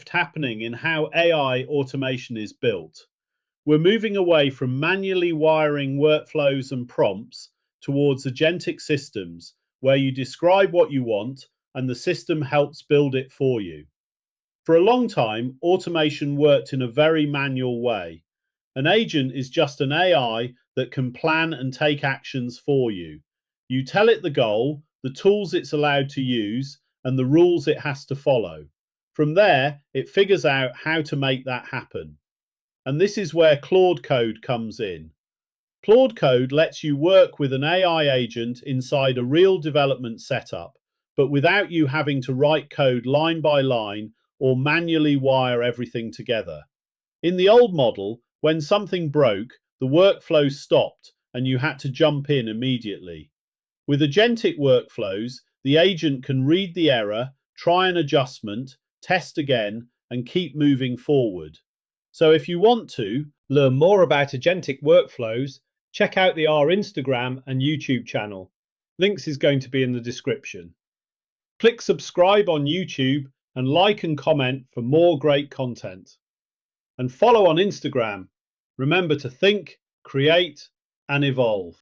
shift happening in how AI automation is built. We're moving away from manually wiring workflows and prompts towards agentic systems where you describe what you want and the system helps build it for you. For a long time, automation worked in a very manual way. An agent is just an AI that can plan and take actions for you. You tell it the goal, the tools it's allowed to use, and the rules it has to follow. From there, it figures out how to make that happen. And this is where Claude Code comes in. Claude Code lets you work with an AI agent inside a real development setup, but without you having to write code line by line or manually wire everything together. In the old model, when something broke, the workflow stopped and you had to jump in immediately. With agentic workflows, the agent can read the error, try an adjustment, test again, and keep moving forward. So if you want to learn more about agentic workflows, check out our Instagram and YouTube channel. Links is going to be in the description. Click subscribe on YouTube and like and comment for more great content. And follow on Instagram. Remember to think, create, and evolve.